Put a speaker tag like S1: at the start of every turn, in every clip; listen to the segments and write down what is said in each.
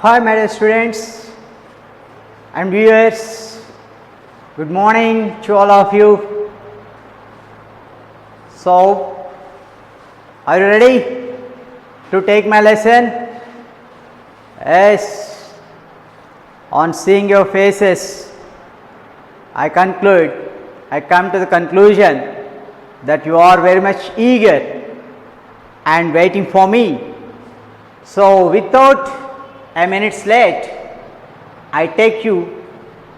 S1: Hi, my dear students and viewers. Good morning to all of you. So, are you ready to take my lesson? Yes. On seeing your faces, I come to the conclusion that you are very much eager and waiting for me. So, without a minute late, I take you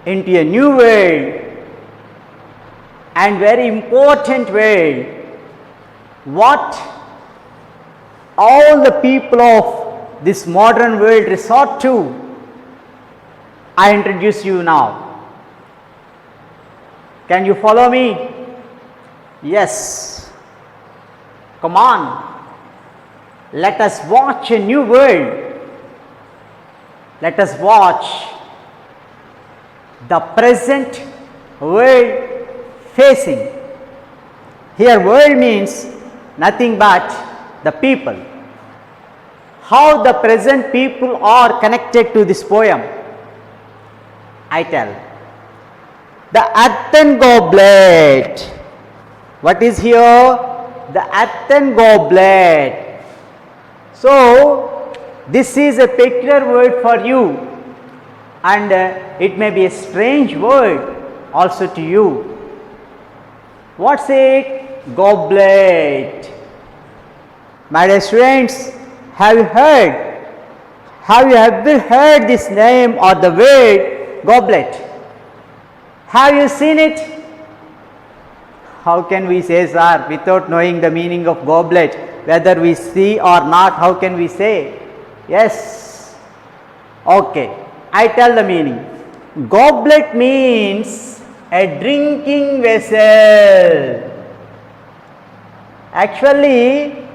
S1: into a new world and very important world. What all the people of this modern world resort to, I introduce you now. Can you follow me? Yes. Come on. Let us watch a new world. Let us watch the present world facing. Here world means nothing but the people. How the present people are connected to this poem, I tell. The earthen goblet. What is here? The earthen goblet. So, this is a peculiar word for you, and it may be a strange word also to you. What's it? Goblet. My dear students, have you ever heard this name or the word goblet? Have you seen it? How can we say, sir, without knowing the meaning of goblet, whether we see or not, how can we say? Yes. Okay. I tell the meaning. Goblet means a drinking vessel. Actually,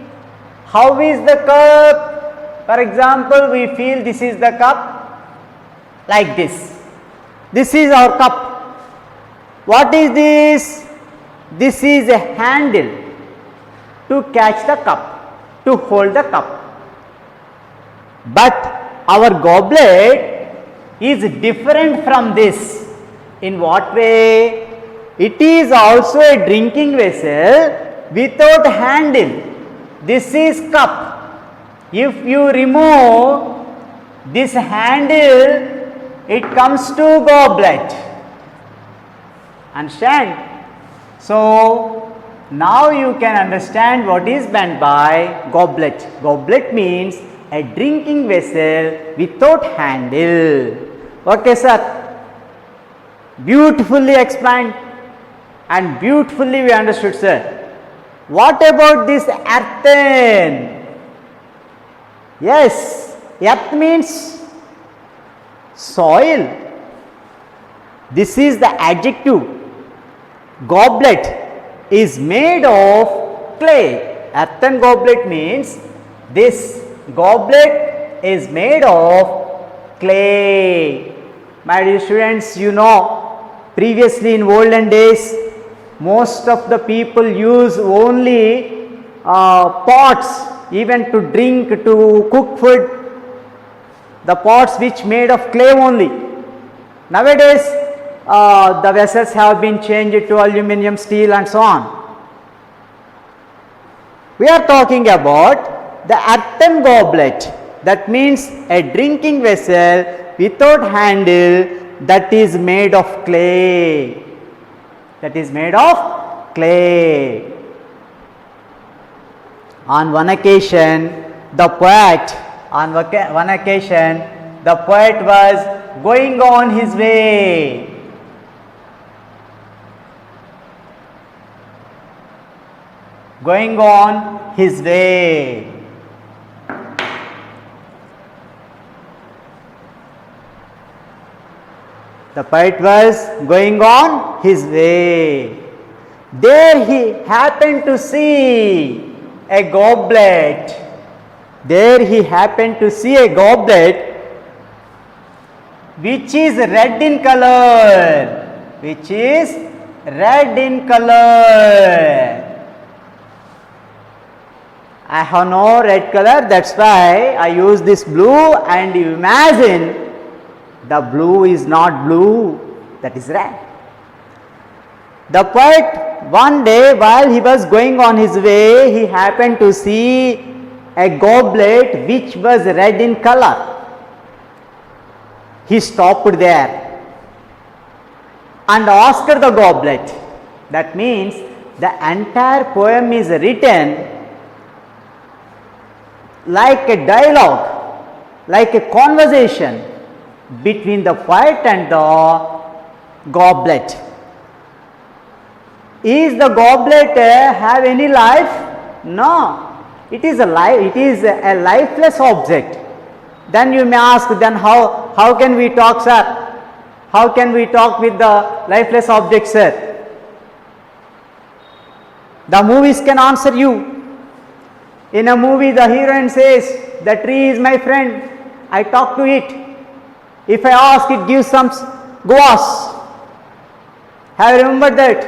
S1: how is the cup? For example, we feel this is the cup like this. This is our cup. What is this? This is a handle to catch the cup, to hold the cup. But our goblet is different from this. In what way? It is also a drinking vessel without handle. This is cup. If you remove this handle, it comes to goblet. Understand? So, now you can understand what is meant by goblet. Goblet means a drinking vessel without handle. Okay, sir. Beautifully explained and beautifully we understood, sir. What about this earthen? Yes, earth means soil. This is the adjective. Goblet is made of clay. Earthen goblet means this goblet is made of clay. My dear students, you know, previously in olden days, most of the people use only pots, even to drink, to cook food, the pots which made of clay only. Nowadays, the vessels have been changed to aluminum, steel and so on. We are talking about the earthen goblet, that means a drinking vessel without handle, that is made of clay. That is made of clay. On one occasion, the poet was going on his way. Going on his way. The poet was going on his way. There he happened to see a goblet. There he happened to see a goblet which is red in color. Which is red in color. I have no red color, that's why I use this blue, and you imagine the blue is not blue, that is red. The poet, one day while he was going on his way, he happened to see a goblet which was red in color. He stopped there and asked the goblet. That means the entire poem is written like a dialogue, like a conversation between the poet and the goblet. Is the goblet have any life? No. It is a lifeless object. Then you may ask, then how can we talk, sir? How can we talk with the lifeless object, sir? The movies can answer you. In a movie, the heroine says, the tree is my friend, I talk to it. If I ask, it gives some guas. Have you remembered that?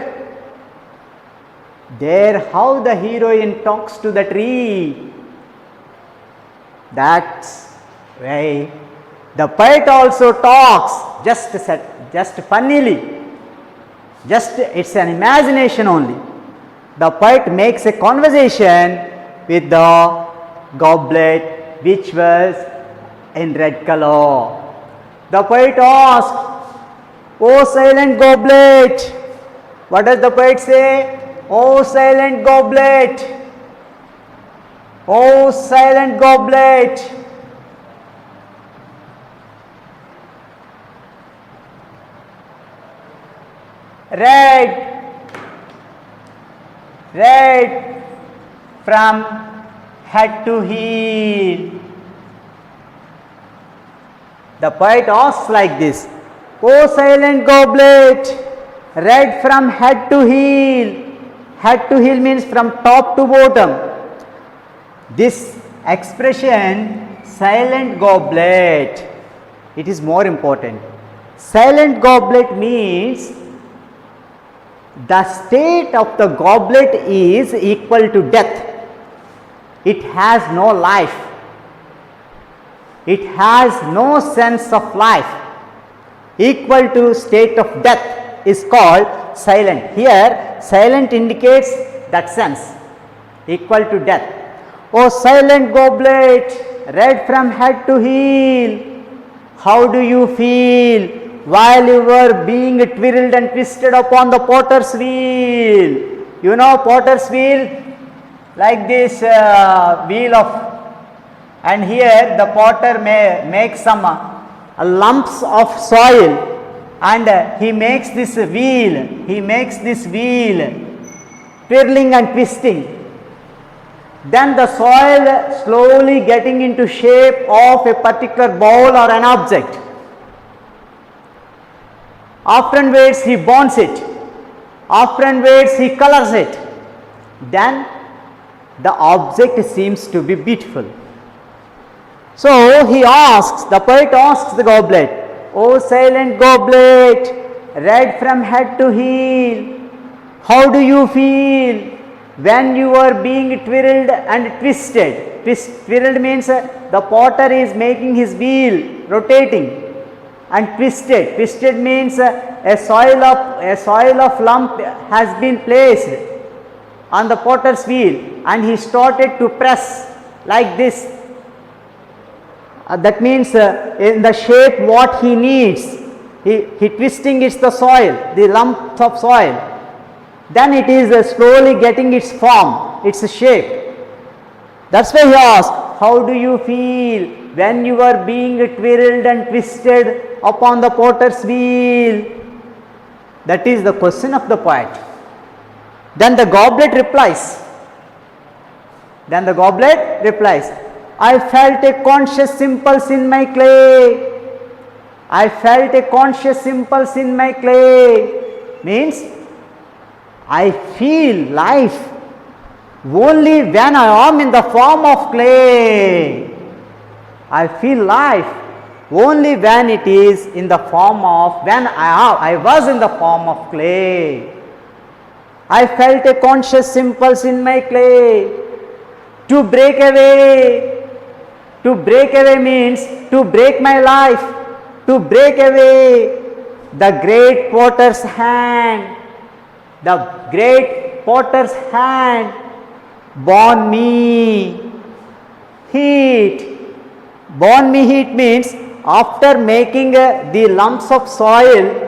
S1: There, how the heroine talks to the tree. That's why the poet also talks, just funnily. It's an imagination only. The poet makes a conversation with the goblet which was in red color. The poet asked, "O silent goblet," what does the poet say? "O silent goblet, O silent goblet, red, red from head to heel." The poet asks like this, "O silent goblet, red from head to heel." Head to heel means from top to bottom. This expression, silent goblet, it is more important. Silent goblet means the state of the goblet is equal to death. It has no life. It has no sense of life. Equal to state of death is called silent. Here, silent indicates that sense, equal to death. "O silent goblet, red from head to heel, how do you feel while you were being twirled and twisted upon the potter's wheel?" You know potter's wheel, like this wheel of, and here the potter may make some lumps of soil, and he makes this wheel twirling and twisting. Then the soil slowly getting into shape of a particular bowl or an object. Afterwards he burns it. Afterwards he colors it. Then the object seems to be beautiful. So he asks, the poet asks the goblet, "O silent goblet, red from head to heel, how do you feel when you are being twirled and twisted?" Twirled means the potter is making his wheel rotating, and twisted means a soil of lump has been placed on the potter's wheel, and he started to press like this. That means in the shape what he needs. He twisting it's the soil, the lump of soil. Then it is slowly getting its form, its shape. That's why he asked, "How do you feel when you are being twirled and twisted upon the potter's wheel?" That is the question of the poet. Then the goblet replies. "I felt a conscious impulse in my clay." I felt a conscious impulse in my clay means I feel life only when I am in the form of clay. I feel life only when it is in the form of, when I was in the form of clay. I felt a conscious impulse in my clay. To break away. To break away means to break my life. To break away. The great potter's hand. The great potter's hand born me heat. Born me heat means after making the lumps of soil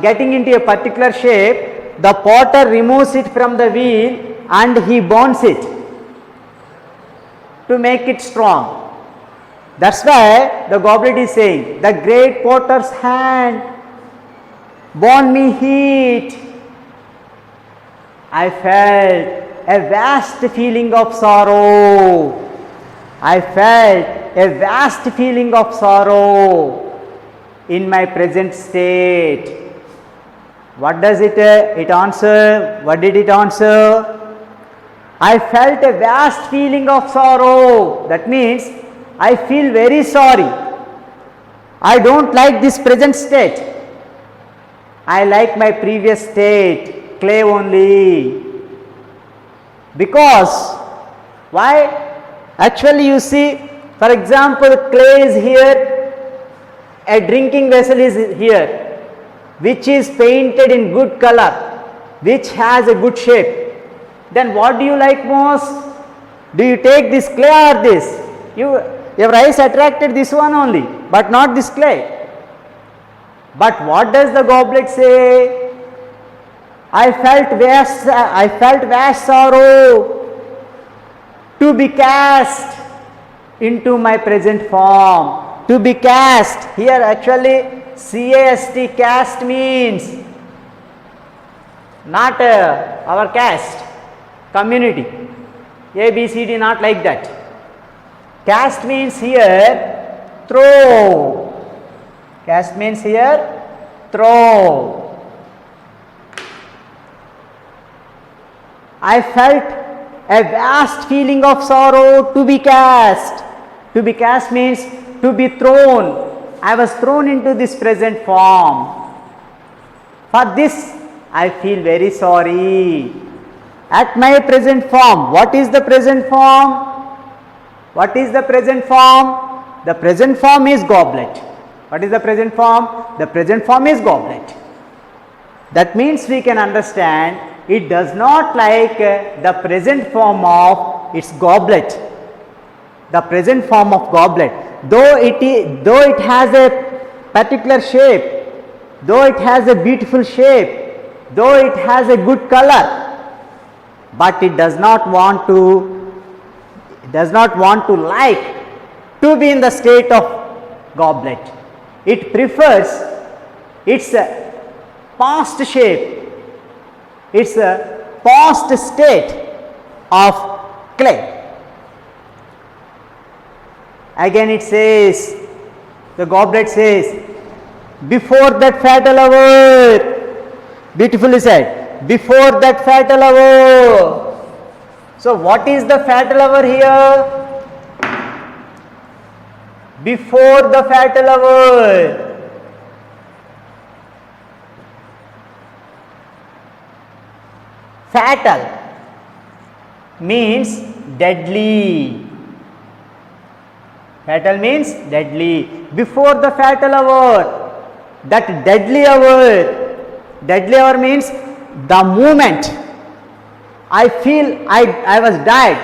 S1: getting into a particular shape, the potter removes it from the wheel and he burns it to make it strong. That's why the goblet is saying, the great potter's hand born me heat. I felt a vast feeling of sorrow. I felt a vast feeling of sorrow in my present state. What does it answer? What did it answer? I felt a vast feeling of sorrow. That means I feel very sorry. I don't like this present state. I like my previous state, clay only. Because, why? Actually you see, for example, clay is here, a drinking vessel is here, which is painted in good color, which has a good shape. Then what do you like most? Do you take this clay or this? Your eyes attracted this one only, but not this clay. But what does the goblet say? I felt vast sorrow to be cast into my present form. To be cast, here actually CAST, cast means not our caste, community, ABCD, not like that. Cast means here throw. Cast means here throw. I felt a vast feeling of sorrow to be cast. To be cast means to be thrown. I was thrown into this present form. For this I feel very sorry. At my present form, what is the present form? What is the present form? The present form is goblet. What is the present form? The present form is goblet. That means we can understand it does not like the present form of its goblet. The present form of goblet, though it has a particular shape, though it has a beautiful shape, though it has a good color, but it does not want to like to be in the state of goblet. It prefers its past shape, its past state of clay. Again it says, the goblet says, before that fatal hour, beautifully said, before that fatal hour. So what is the fatal hour here? Before the fatal hour. Fatal means deadly. Fatal means deadly. Before the fatal hour, that deadly hour means the moment I feel I was died,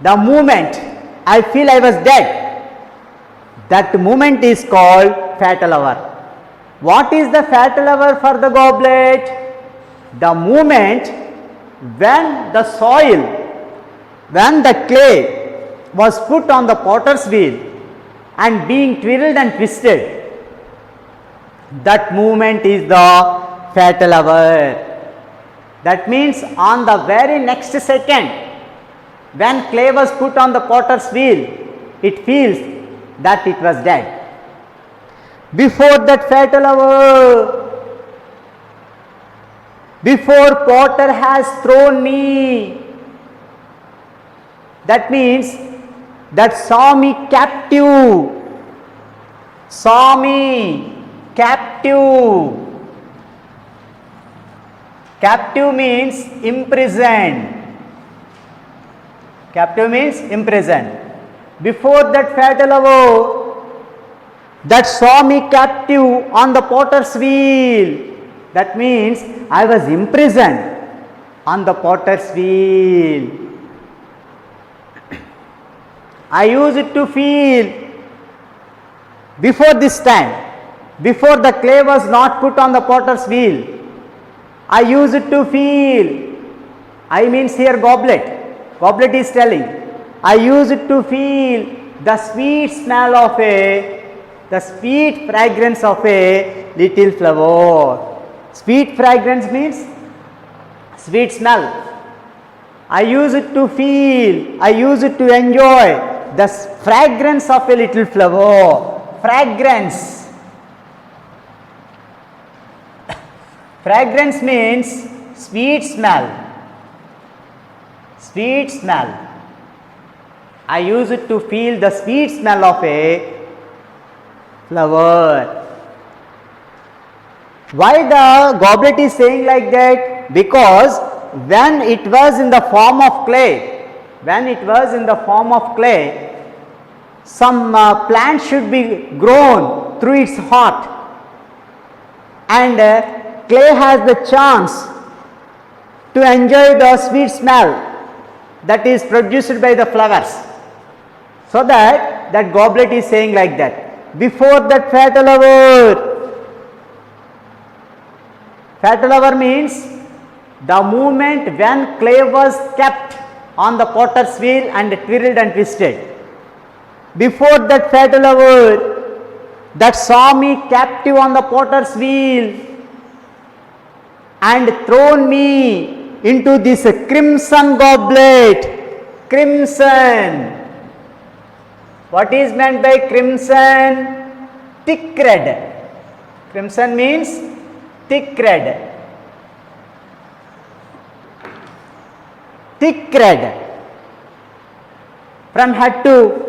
S1: the moment I feel I was dead, that moment is called fatal hour. What is the fatal hour for the goblet? The moment when the soil, when the clay was put on the potter's wheel and being twirled and twisted, that movement is the fatal hour. That means on the very next second, when clay was put on the potter's wheel, it feels that it was dead. Before that fatal hour, before potter has thrown me, that means that saw me captive, captive means imprisoned, Captive means imprisoned. Before that fatal hour, that saw me captive on the potter's wheel. That means I was imprisoned on the potter's wheel. I used to feel before this time, before the clay was not put on the potter's wheel, I used to feel, I means here goblet, goblet is telling, I used to feel the sweet smell of the sweet fragrance of a little flower. Sweet fragrance means sweet smell. I used to feel, I used to enjoy the fragrance of a little flower. Fragrance. Fragrance means sweet smell. Sweet smell. I used to feel the sweet smell of a flower. Why the goblet is saying like that? Because when it was in the form of clay, some plant should be grown through its heart, and clay has the chance to enjoy the sweet smell that is produced by the flowers. So that goblet is saying like that. Before that fatal hour. Fatal hour means the moment when clay was kept on the potter's wheel and twirled and twisted. Before that fatal hour, that saw me captive on the potter's wheel and thrown me into this crimson goblet. Crimson. What is meant by crimson? Thick red. Crimson means thick red. Thick red. From head to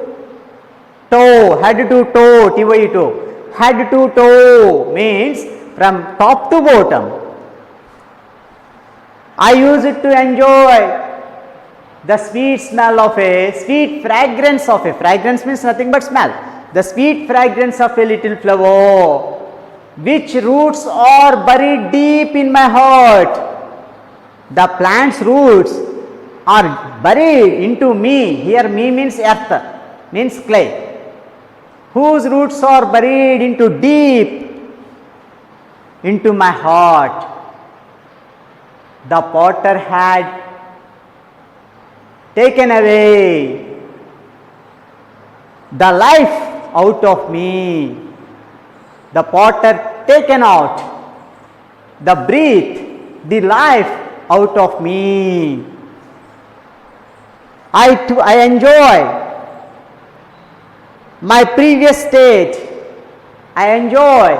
S1: toe, head to toe, toe. Head to toe means from top to bottom. I use it to enjoy the sweet smell of sweet fragrance of fragrance means nothing but smell. The sweet fragrance of a little flower, which roots are buried deep in my heart. The plant's roots are buried into me. Here me means earth, means clay. Whose roots are buried into deep into my heart. The potter had taken away the life out of me. The potter taken out the breath, the life out of me. I enjoy my previous state. I enjoy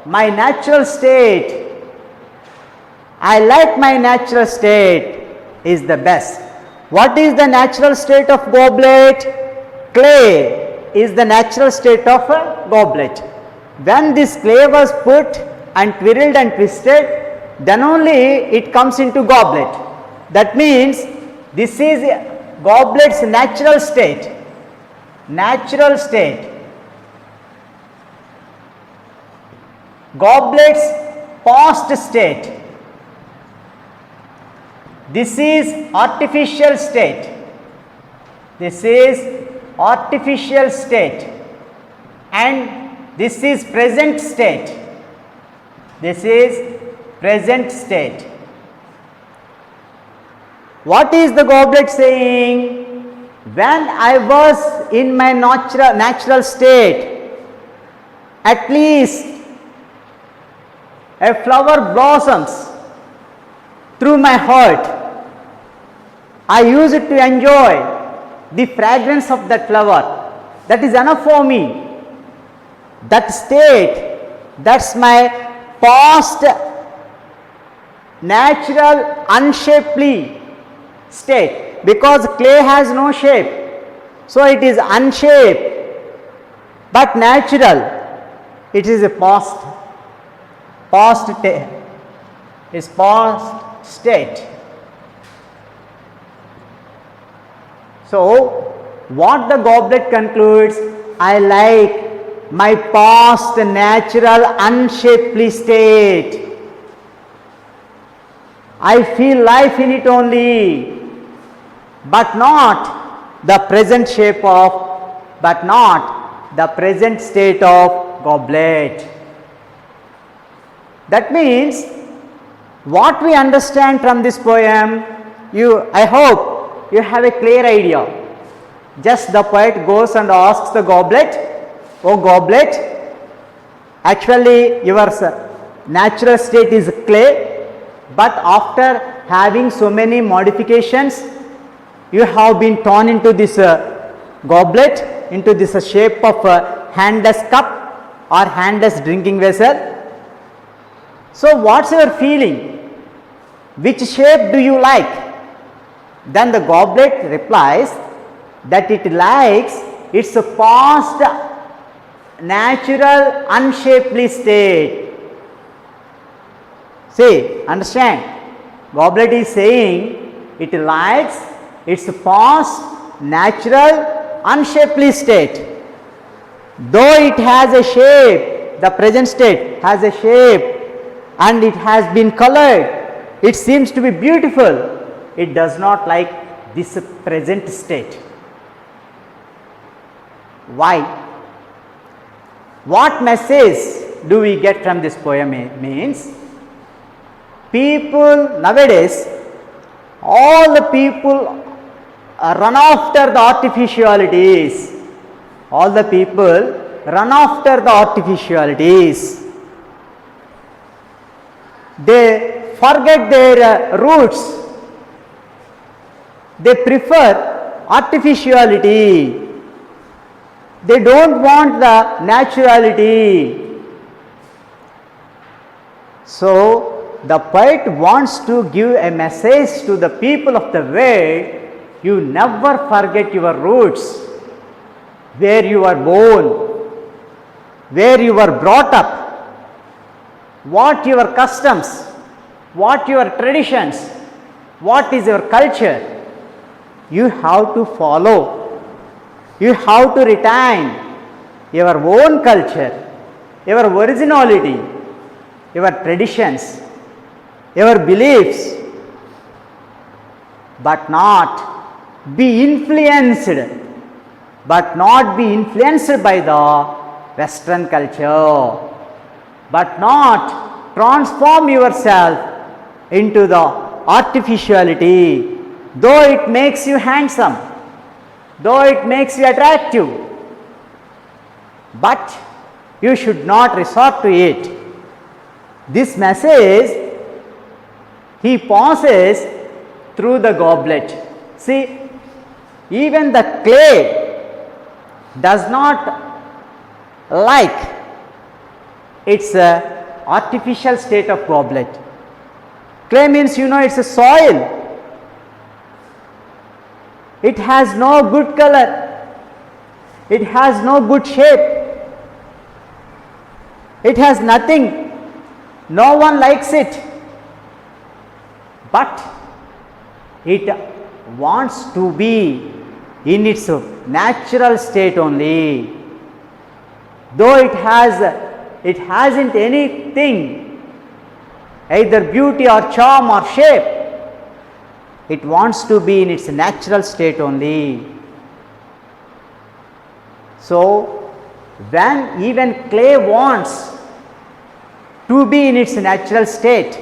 S1: my natural state. I like my natural state is the best. What is the natural state of goblet? Clay is the natural state of a goblet. When this clay was put and twirled and twisted, then only it comes into goblet. That means this is goblet's natural state. Natural state. Goblet's past state. This is artificial state. This is artificial state. And this is present state. This is present state. What is the goblet saying? When I was in my natural state, at least a flower blossoms through my heart. I use it to enjoy the fragrance of that flower. That is enough for me. That state, that's my past natural unshapely state, because clay has no shape. So it is unshaped but natural. It is a past state. So, what the goblet concludes, I like my past natural unshapely state. I feel life in it only, but not the present shape of, but not the present state of goblet. That means, what we understand from this poem, I hope you have a clear idea. Just the poet goes and asks the goblet, "Oh goblet, actually your natural state is clay, but after having so many modifications, you have been torn into this goblet, into this shape of a handless cup or handless drinking vessel. So, what's your feeling? Which shape do you like?" Then the goblet replies that it likes its past natural unshapely state. See, understand? Goblet is saying it likes its past natural unshapely state. Though it has a shape, the present state has a shape and it has been colored, it seems to be beautiful, it does not like this present state. Why? What message do we get from this poem? Means, people nowadays, all the people run after the artificialities. All the people run after the artificialities. They forget their roots. They prefer artificiality. They don't want the naturality. So, the poet wants to give a message to the people of the world. You never forget your roots, where you were born, where you were brought up, what your customs, what your traditions, what is your culture. You have to follow. You have to retain your own culture, your originality, your traditions, your beliefs, but not be influenced, by the Western culture, but not transform yourself into the artificiality, though it makes you handsome, though it makes you attractive, but you should not resort to it. This message he passes through the goblet. See, even the clay does not like its artificial state of goblet. Clay means, it's a soil. It has no good color. It has no good shape. It has nothing. No one likes it. But it wants to be in its natural state only. Though it hasn't anything, either beauty or charm or shape, it wants to be in its natural state only. So, when even clay wants to be in its natural state,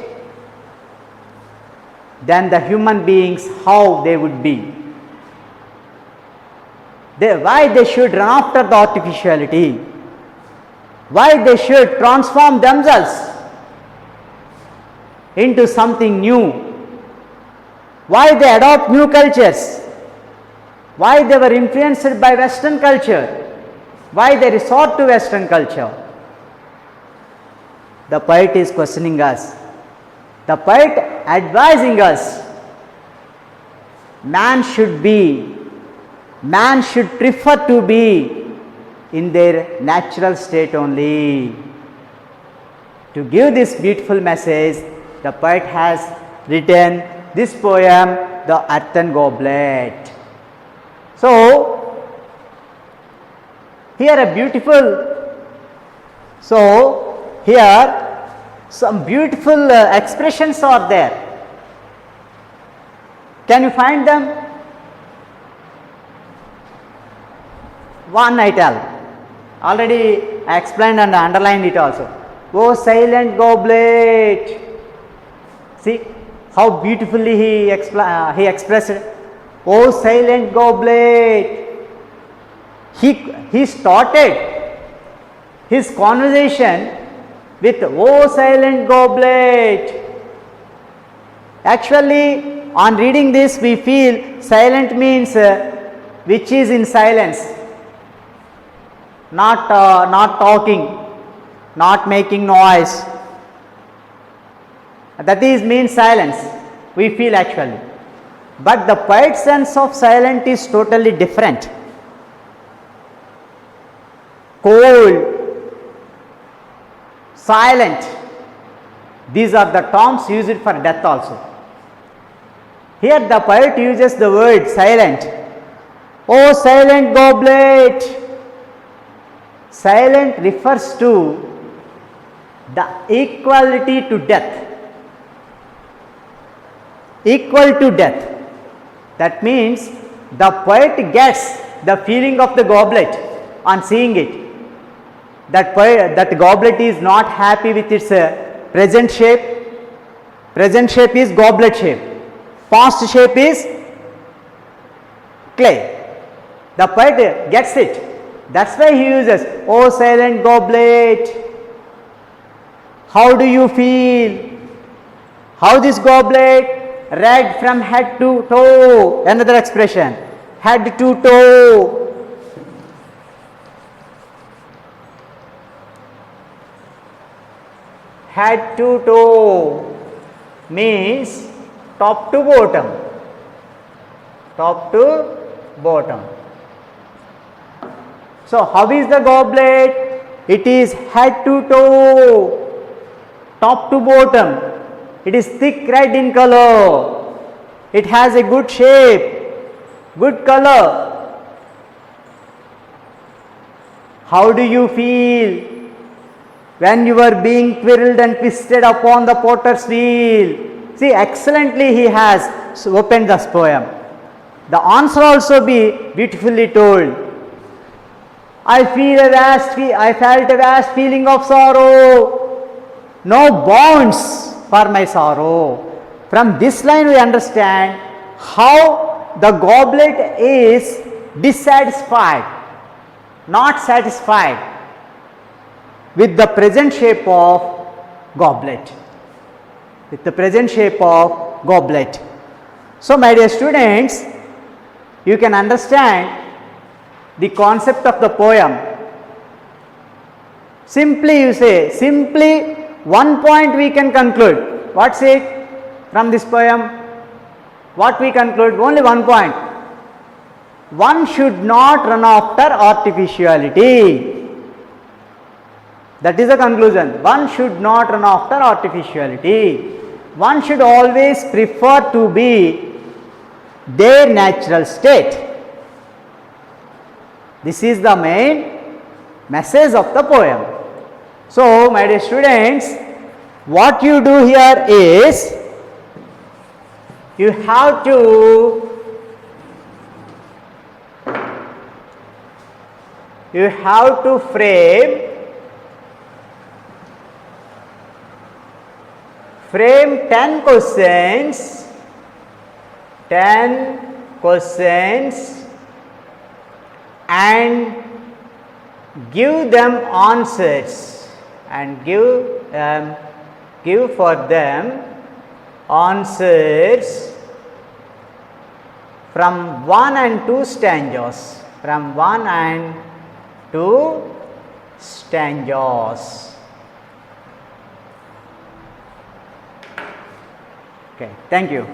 S1: then the human beings, how they would be? Why they should run after the artificiality? Why they should transform themselves into something new? Why they adopt new cultures? Why they were influenced by Western culture? Why they resort to Western culture? The poet is questioning us. The poet advising us. Man should prefer to be in their natural state only. To give this beautiful message, the poet has written this poem, The Earthen Goblet. So, here a beautiful, so here some beautiful expressions are there. Can you find them? One I tell. Already I explained and underlined it also. Oh silent goblet. See how beautifully he expressed it. Oh silent goblet. He started his conversation with oh silent goblet. Actually, on reading this we feel silent means which is in silence, not talking, not making noise. That is means silence, we feel actually. But the poet's sense of silent is totally different. Cold, silent, these are the terms used for death also. Here the poet uses the word silent. Oh silent goblet. Silent refers to the equality to death. Equal to death. That means the poet gets the feeling of the goblet on seeing it. That goblet is not happy with its present shape. Present shape is goblet shape. Past shape is clay. The poet gets it. That's why he uses, oh silent goblet, how do you feel? How this goblet? Red from head to toe. Another expression, head to toe. Head to toe means top to bottom. Top to bottom. So, how is the goblet? It is head to toe, top to bottom. It is thick red in color. It has a good shape, good color. How do you feel when you are being twirled and twisted upon the potter's wheel? See, excellently he has opened this poem. The answer also be beautifully told. I felt a vast feeling of sorrow, no bounds for my sorrow. From this line we understand how the goblet is dissatisfied, not satisfied with the present shape of goblet. With the present shape of goblet. So, my dear students, you can understand the concept of the poem. Simply you say, simply one point we can conclude. What's it from this poem? What we conclude? Only one point. One should not run after artificiality. That is the conclusion. One should not run after artificiality. One should always prefer to be their natural state. This is the main message of the poem. So, my dear students, what you do here is you have to frame 10 questions and give them answers and give for them answers from 1 and 2 stanzas. From 1 and 2 stanzas. Okay, thank you.